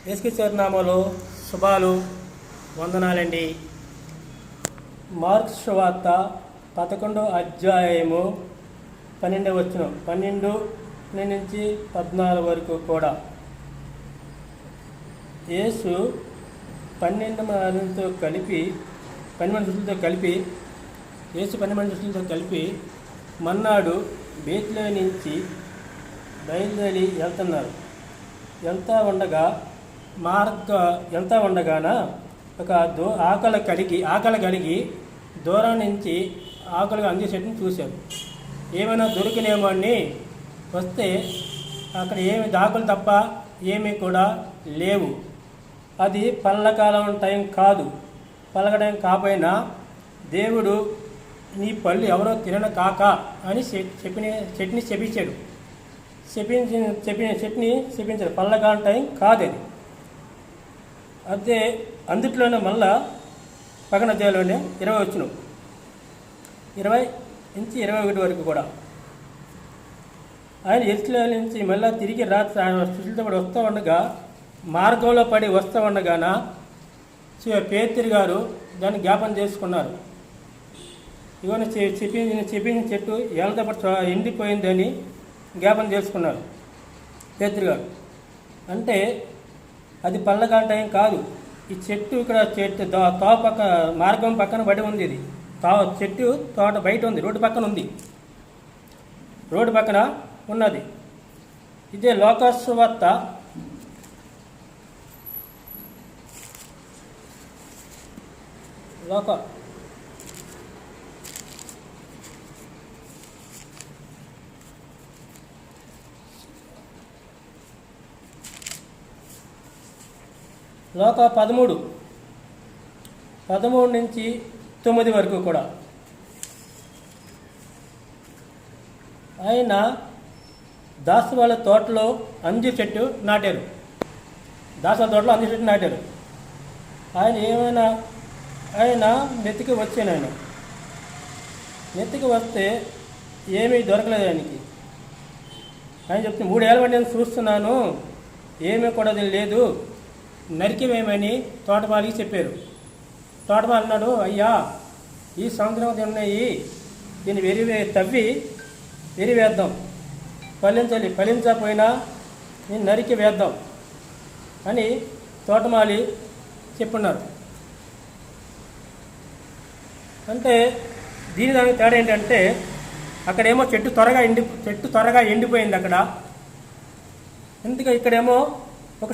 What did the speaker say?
యేసుక్రీస్తు నామములో శుభాలు వందనాలండి. మార్క్స్ సువార్త 11వ అధ్యాయము 12వ వచనం 12 నుంచి 14 వరకు కూడా యేసు 12 మందితో కలిపి 12 మంది శిష్యులతో కలిపి మన్నాడు బేత్లెహేము నుంచి బయలుదేరి వెళ్తా ఉండగాన ఒక ఆకలి కలిగి దూరం నుంచి ఆకలిగా అందే చెట్టుని చూశారు. ఏమైనా దొరికినేమో అని వస్తే అక్కడ ఏమి దాకులు తప్ప ఏమీ కూడా లేవు. అది పళ్ళకాలం టైం కాదు. పలకడం కాకపోయినా దేవుడు నీ పళ్ళు ఎవరో తినను కాక అని చెట్టుని చెప్పించాడు. చెప్పించాడు. పళ్ళకాలం టైం కాదు అది. అదే అందుట్లోనే మళ్ళా పక్కన అధ్యాయంలోనే 20 నుంచి 21 వరకు కూడా ఆయన యెరూషలేము నుంచి మళ్ళీ తిరిగి రాత్రి శిష్యులతో కూడా మార్గంలో పడి వస్తూ ఉండగాన పేతురు గారు దాన్ని జ్ఞాపం చేసుకున్నారు. ఇవన్నీ చెప్పించిన చెట్టు ఏళ్ళతో ఎండిపోయిందని జ్ఞాపం చేసుకున్నారు పేతురు గారు. అంటే అది పళ్ళకాల టైం కాదు. ఈ చెట్టు ఇక్కడ మార్గం పక్కన పడి ఉంది. ఇది చెట్టు తోట బయట ఉంది, రోడ్డు పక్కన ఉంది, రోడ్డు పక్కన ఉన్నది. ఇదే లోకసువార్త 13 నుంచి 9 వరకు కూడా ఆయన దాసవాళ్ళ తోటలో అంజూరు చెట్టు నాటారు. ఆయన నెత్తికి వచ్చాను. నెత్తికి వస్తే ఏమీ దొరకలేదు ఆయనకి. ఆయన చెప్తే 3 ఏళ్ళ నేను చూస్తున్నాను, ఏమీ కూడా లేదు, నరికివేమని తోటమాలికి చెప్పారు. తోటమాలి అన్నాడు, అయ్యా ఈ సంవత్సరం ఉన్నాయి, దీన్ని తవ్వి వెరివేద్దాం, ఫలించకపోయినా నేను నరికి వేద్దాం అని తోటమాలి చెప్పున్నారు. అంటే దానికి తేడా ఏంటంటే అక్కడేమో చెట్టు త్వరగా ఎండిపోయింది అక్కడ. ఎందుకు ఇక్కడేమో ఒక